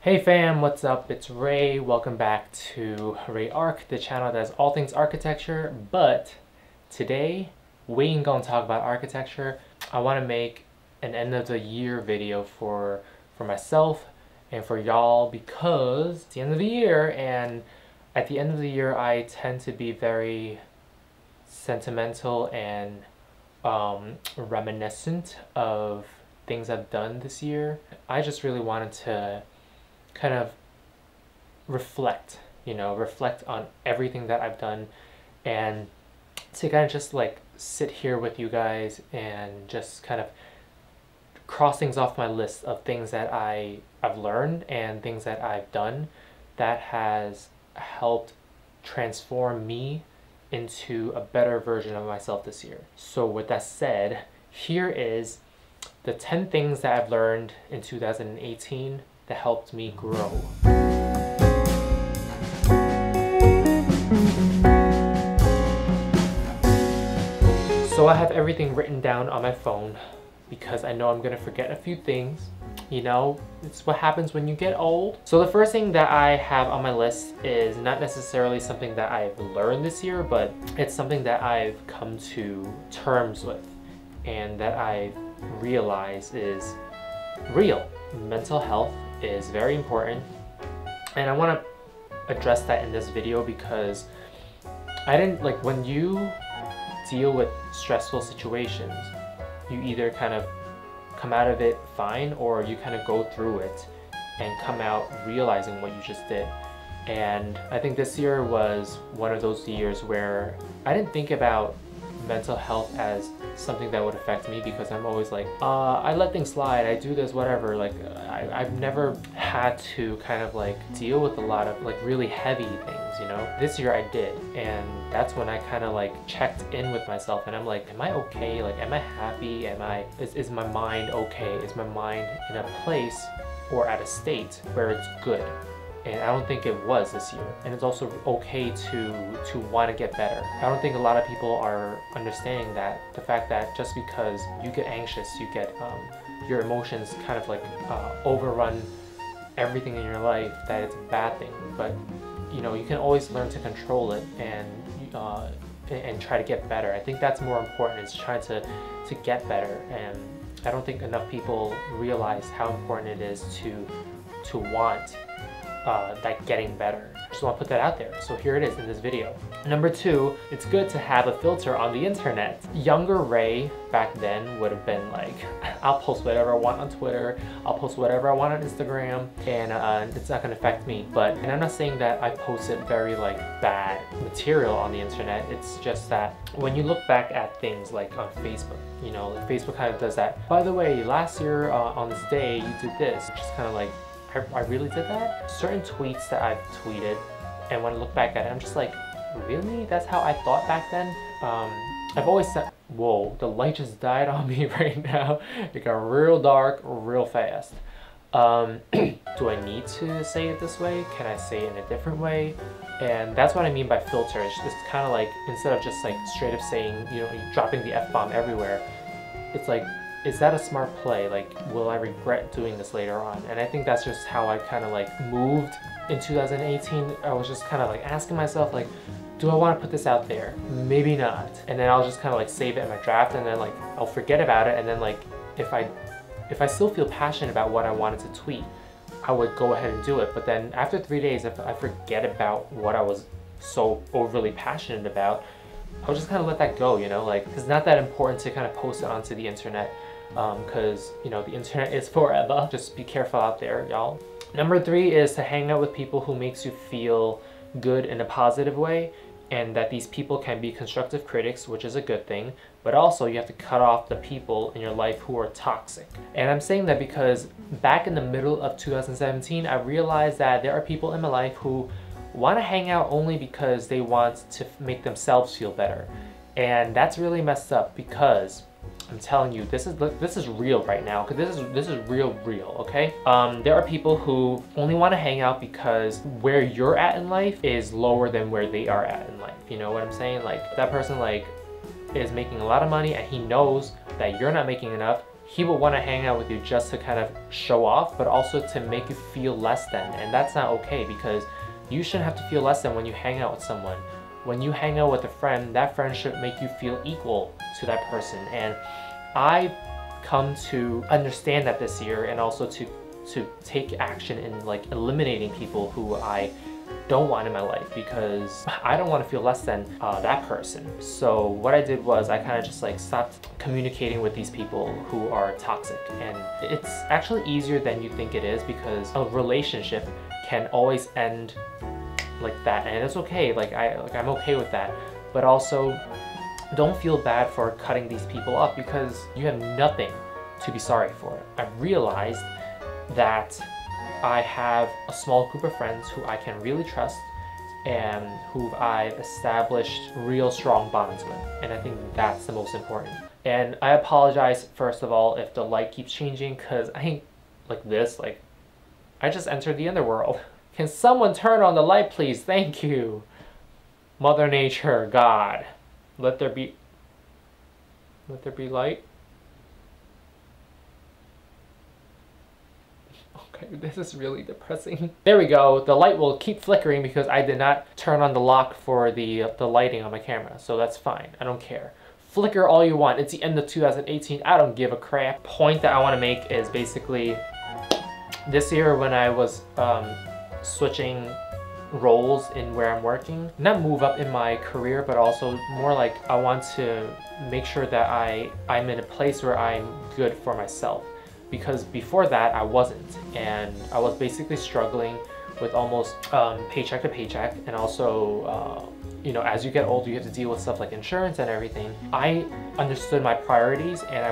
Hey fam, what's up? It's Ray. Welcome back to RayARCH, the channel that has all things architecture. But today, we ain't gonna talk about architecture. I want to make an end of the year video for myself and for y'all because it's the end of the year, and at the end of the year, I tend to be very sentimental and reminiscent of things I've done this year. I just really wanted to kind of reflect on everything that I've done, and to kind of just like sit here with you guys and just kind of cross things off my list of things that I've learned and things that I've done that has helped transform me into a better version of myself this year. So with that said, here is the 10 things that I've learned in 2018 that helped me grow. So I have everything written down on my phone because I know I'm gonna forget a few things. You know, it's what happens when you get old. So the first thing that I have on my list is not necessarily something that I've learned this year, but it's something that I've come to terms with and that I've realized is real. Mental health is very important, and I want to address that in this video because when you deal with stressful situations, you either kind of come out of it fine or you kind of go through it and come out realizing what you just did. And I think this year was one of those years where I didn't think about mental health as something that would affect me because I'm always like, I let things slide, I do this, whatever. Like, I've never had to kind of like deal with a lot of like really heavy things, you know? This year I did, and that's when I kind of like checked in with myself and I'm like, am I okay? Like, am I happy? Is my mind okay? Is my mind in a place or at a state where it's good? And I don't think it was this year. And it's also okay to want to get better. I don't think a lot of people are understanding that, the fact that just because you get anxious, you get your emotions kind of like overrun everything in your life, that it's a bad thing. But you know, you can always learn to control it and try to get better. I think that's more important, is trying to get better. And I don't think enough people realize how important it is to want that getting better. Just want to put that out there. So here it is in this video. Number 2, it's good to have a filter on the internet. Younger Ray back then would have been like, I'll post whatever I want on Twitter, I'll post whatever I want on Instagram, and it's not gonna affect me. And I'm not saying that I posted very like bad material on the internet. It's just that when you look back at things like on Facebook, you know, like Facebook kind of does that. By the way, last year on this day you did this. Just kind of like, I really did that? Certain tweets that I've tweeted, and when I look back at it, I'm just like, really? That's how I thought back then? I've always said, whoa, the light just died on me right now. It got real dark real fast. Do I need to say it this way? Can I say it in a different way? And that's what I mean by filter. It's just kind of like, instead of just like straight up saying, you know, dropping the F-bomb everywhere, it's like, is that a smart play? Like, will I regret doing this later on? And I think that's just how I kind of like moved in 2018. I was just kind of like asking myself, like, do I want to put this out there? Maybe not. And then I'll just kind of like save it in my draft, and then like I'll forget about it. And then like if I still feel passionate about what I wanted to tweet, I would go ahead and do it. But then after 3 days, if I forget about what I was so overly passionate about, I'll just kind of let that go, you know? Like, it's not that important to kind of post it onto the internet. Because you know, the internet is forever. Just be careful out there, y'all. Number 3 is to hang out with people who makes you feel good in a positive way, and that these people can be constructive critics, which is a good thing, but also you have to cut off the people in your life who are toxic. And I'm saying that because back in the middle of 2017, I realized that there are people in my life who want to hang out only because they want to make themselves feel better. And that's really messed up, because I'm telling you, this is real right now, because this is real, okay? There are people who only want to hang out because where you're at in life is lower than where they are at in life. You know what I'm saying? Like, that person like is making a lot of money and he knows that you're not making enough. he will want to hang out with you just to kind of show off, but also to make you feel less than. And that's not okay, because you shouldn't have to feel less than when you hang out with someone. When you hang out with a friend, that friend should make you feel equal to that person. And I've come to understand that this year, and also to take action in like eliminating people who I don't want in my life, because I don't want to feel less than that person. So what I did was I kind of just like stopped communicating with these people who are toxic. And it's actually easier than you think it is, because a relationship can always end like that, and it's okay. I'm okay with that. But also, don't feel bad for cutting these people off, because you have nothing to be sorry for. I realized that I have a small group of friends who I can really trust and who I've established real strong bonds with. And I think that's the most important. And I apologize, first of all, if the light keeps changing, because I ain't like this. Like, I just entered the underworld. Can someone turn on the light, please? Thank you. Mother Nature, God. Let there be light. Okay, this is really depressing. There we go. The light will keep flickering because I did not turn on the lock for the lighting on my camera. So that's fine. I don't care. Flicker all you want. It's the end of 2018. I don't give a crap. Point that I want to make is basically this year, when I was switching roles in where I'm working, not move up in my career, but also more like I want to make sure that I'm in a place where I'm good for myself. Because before that I wasn't, and I was basically struggling with almost paycheck to paycheck. And also you know, as you get older, you have to deal with stuff like insurance and everything. I understood my priorities, and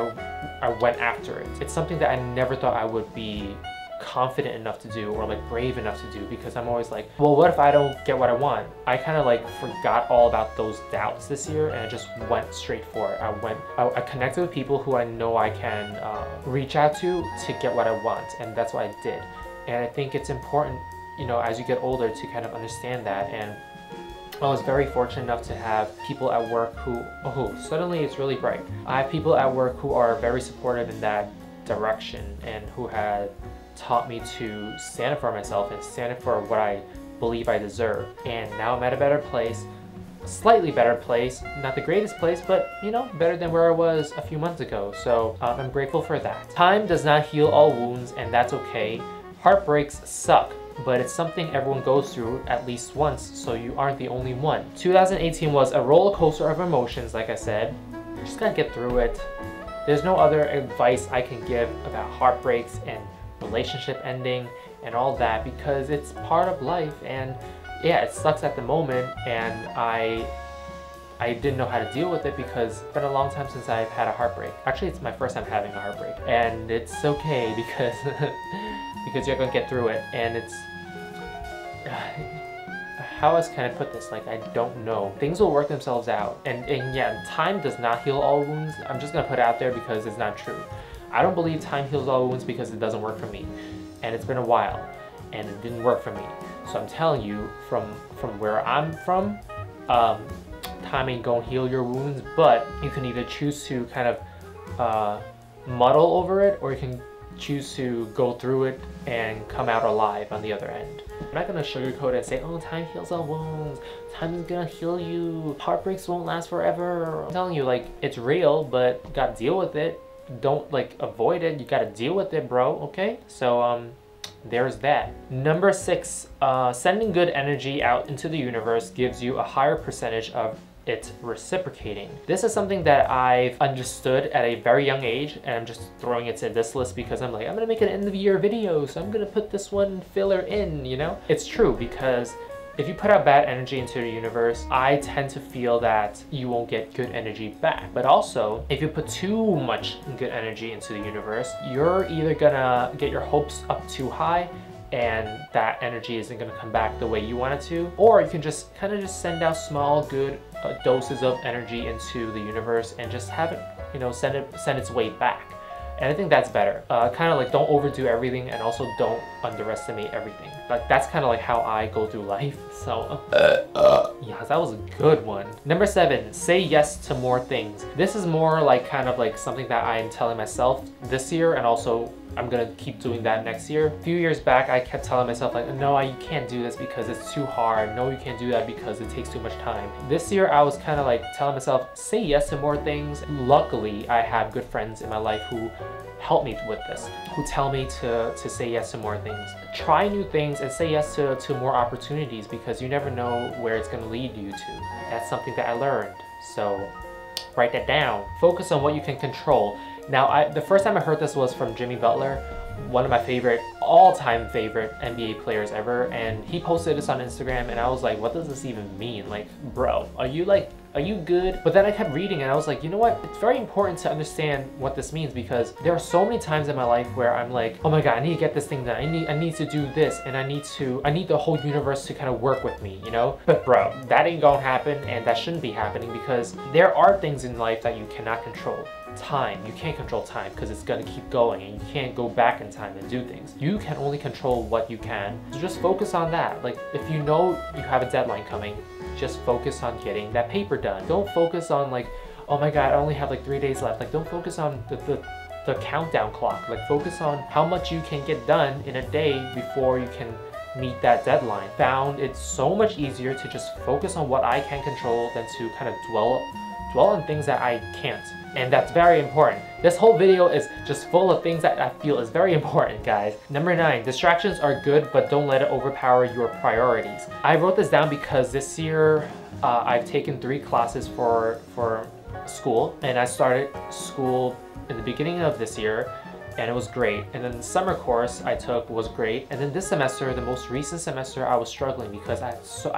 I went after it. It's something that I never thought I would be confident enough to do, or like brave enough to do, because I'm always like, well, what if I don't get what I want? I kind of like forgot all about those doubts this year, and I just went straight for it. I connected with people who I know I can reach out to get what I want, and that's what I did. And I think it's important, you know, as you get older, to kind of understand that. And I was very fortunate enough to have people at work who, oh, suddenly it's really bright. I have people at work who are very supportive in that direction, and who had taught me to stand up for myself and stand up for what I believe I deserve. And now I'm at a better place, a slightly better place, not the greatest place, but you know, better than where I was a few months ago. So I'm grateful for that. Time does not heal all wounds, and that's okay. Heartbreaks suck, but it's something everyone goes through at least once, so you aren't the only one. 2018 was a roller coaster of emotions, like I said. You just gotta get through it. There's no other advice I can give about heartbreaks and relationship ending and all that, because it's part of life. And yeah, it sucks at the moment, and I didn't know how to deal with it, because it's been a long time since I've had a heartbreak. Actually, it's my first time having a heartbreak, and it's okay, because because you're gonna get through it. And it's how else can I put this? Like, I don't know. Things will work themselves out. And yeah, time does not heal all wounds. I'm just gonna put it out there because it's not true. I don't believe time heals all wounds, because it doesn't work for me. And it's been a while, and it didn't work for me. So I'm telling you, from where I'm from, time ain't gonna heal your wounds, but you can either choose to kind of muddle over it, or you can choose to go through it and come out alive on the other end. I'm not gonna sugarcoat it and say, oh, time heals all wounds, time is gonna heal you, heartbreaks won't last forever. I'm telling you, like, it's real, but you gotta deal with it. Don't like avoid it, you gotta deal with it, bro. Okay, so there's that. Number 6, sending good energy out into the universe gives you a higher percentage of it reciprocating. This is something that I've understood at a very young age, and I'm just throwing it to this list because I'm like, I'm gonna make an end of year video, so I'm gonna put this one filler in, you know? It's true, because if you put out bad energy into the universe, I tend to feel that you won't get good energy back. But also, if you put too much good energy into the universe, you're either gonna get your hopes up too high, and that energy isn't gonna come back the way you want it to, or you can just kind of just send out small good doses of energy into the universe and just have it, you know, send its way back. And I think that's better. Kind of like don't overdo everything and also don't underestimate everything. Like that's kind of like how I go through life. So yeah, that was a good one. Number 7, say yes to more things. This is more like kind of like something that I'm telling myself this year, and also I'm gonna keep doing that next year. A few years back, I kept telling myself like, no, you can't do this because it's too hard. No, you can't do that because it takes too much time. This year, I was kind of like telling myself, say yes to more things. Luckily, I have good friends in my life who help me with this, who tell me to say yes to more things. Try new things and say yes to more opportunities, because you never know where it's gonna lead you to. That's something that I learned. So write that down. Focus on what you can control. Now, the first time I heard this was from Jimmy Butler, one of my all-time favorite NBA players ever, and he posted this on Instagram, and I was like, what does this even mean? Like, bro, are you good? But then I kept reading and I was like, you know what? It's very important to understand what this means, because there are so many times in my life where I'm like, oh my God, I need to get this thing done. I need to do this, and I need the whole universe to kind of work with me, you know? But bro, that ain't gonna happen, and that shouldn't be happening, because there are things in life that you cannot control. Time, you can't control time because it's gonna keep going, and you can't go back in time and do things. You can only control what you can. So just focus on that. Like, if you know you have a deadline coming, just focus on getting that paper done. Don't focus on like, oh my God, I only have like 3 days left. Like, don't focus on the countdown clock. Like, focus on how much you can get done in a day before you can meet that deadline. Found it's so much easier to just focus on what I can control than to kind of dwell on things that I can't. And that's very important. This whole video is just full of things that I feel is very important, guys. Number 9, distractions are good, but don't let it overpower your priorities. I wrote this down because this year I've taken 3 classes for school, and I started school in the beginning of this year, and it was great. And then the summer course I took was great. And then this semester, the most recent semester, I was struggling because I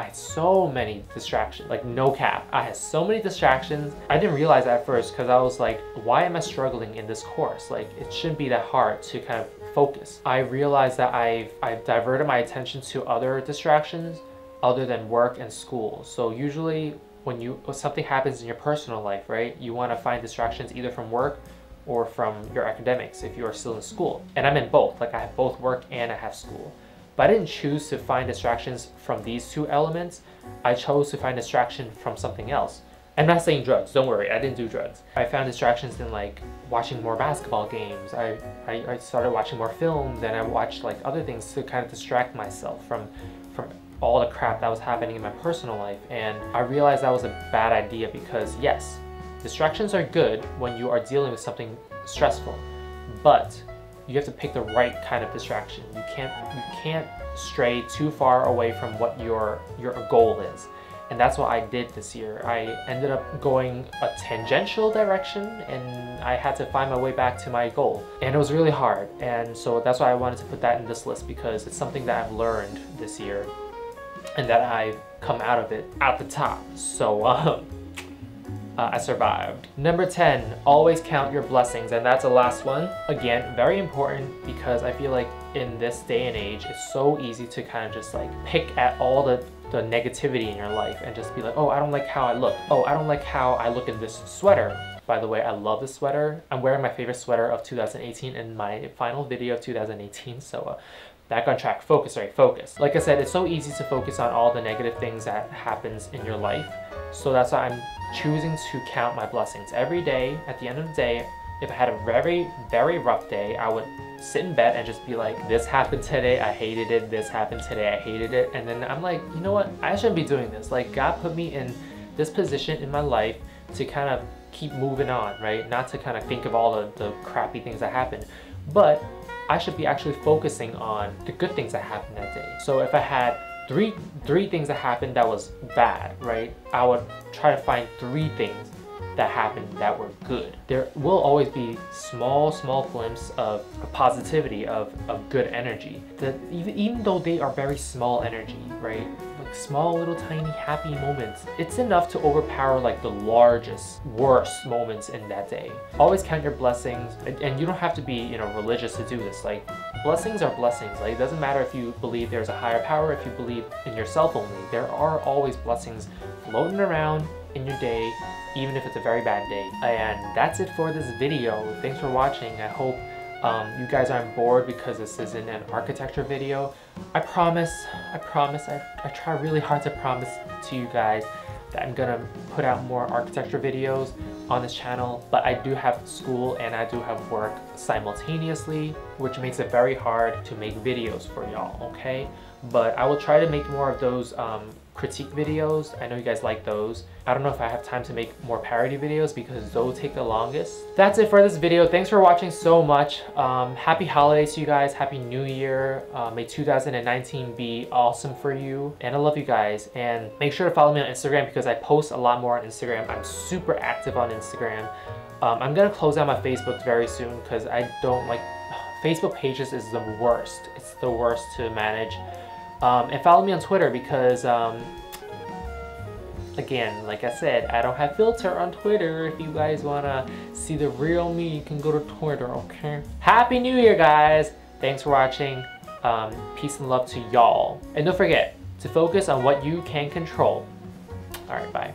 had so many distractions, like no cap. I had so many distractions. I didn't realize at first, because I was like, why am I struggling in this course? Like, it shouldn't be that hard to kind of focus. I realized that I've diverted my attention to other distractions other than work and school. So usually when something happens in your personal life, right, you want to find distractions either from work or from your academics if you are still in school. And I'm in both, like I have both work and I have school. But I didn't choose to find distractions from these 2 elements. I chose to find distraction from something else. I'm not saying drugs, don't worry, I didn't do drugs. I found distractions in like watching more basketball games. I started watching more films, and I watched like other things to kind of distract myself from all the crap that was happening in my personal life. And I realized that was a bad idea, because yes, distractions are good when you are dealing with something stressful, but you have to pick the right kind of distraction. You can't stray too far away from what your goal is. And that's what I did this year. I ended up going a tangential direction, and I had to find my way back to my goal. And it was really hard. And so that's why I wanted to put that in this list, because it's something that I've learned this year and that I've come out of it at the top. So I survived. Number 10, always count your blessings. And that's the last one. Again, very important, because I feel like in this day and age, it's so easy to kind of just like pick at all the negativity in your life and just be like, oh, I don't like how I look. Oh, I don't like how I look in this sweater. By the way, I love this sweater. I'm wearing my favorite sweater of 2018 in my final video of 2018. So back on track. Focus, right? Focus. Like I said, it's so easy to focus on all the negative things that happens in your life. So that's why I'm choosing to count my blessings. Every day, at the end of the day, if I had a very, very rough day, I would sit in bed and just be like, this happened today, I hated it. This happened today, I hated it. And then I'm like, you know what? I shouldn't be doing this. Like, God put me in this position in my life to kind of keep moving on, right? Not to kind of think of all the crappy things that happened, but I should be actually focusing on the good things that happened that day. So if I had three things that happened that was bad, right? I would try to find 3 things that happened that were good. There will always be small glimpses of positivity, of good energy. That even though they are very small energy, right? small little tiny happy moments. It's enough to overpower like the largest, worst moments in that day. Always count your blessings, and you don't have to be, you know, religious to do this. Like, blessings are blessings. Like, it doesn't matter if you believe there's a higher power, if you believe in yourself only. There are always blessings floating around in your day, even if it's a very bad day. And that's it for this video. Thanks for watching. I hope you guys aren't bored because this isn't an architecture video. I promise, I try really hard to promise to you guys that I'm gonna put out more architecture videos on this channel, but I do have school and I do have work simultaneously, which makes it very hard to make videos for y'all, okay? But I will try to make more of those critique videos. I know you guys like those. I don't know if I have time to make more parody videos because those take the longest. That's it for this video. Thanks for watching so much. Happy holidays to you guys. Happy New Year. May 2019 be awesome for you. And I love you guys. And make sure to follow me on Instagram because I post a lot more on Instagram. I'm super active on Instagram. I'm gonna close down my Facebook very soon because I don't like Facebook pages is the worst. It's the worst to manage. And follow me on Twitter because, again, like I said, I don't have filter on Twitter. If you guys want to see the real me, you can go to Twitter, okay? Happy New Year, guys! Thanks for watching. Peace and love to y'all. And don't forget to focus on what you can control. All right, bye.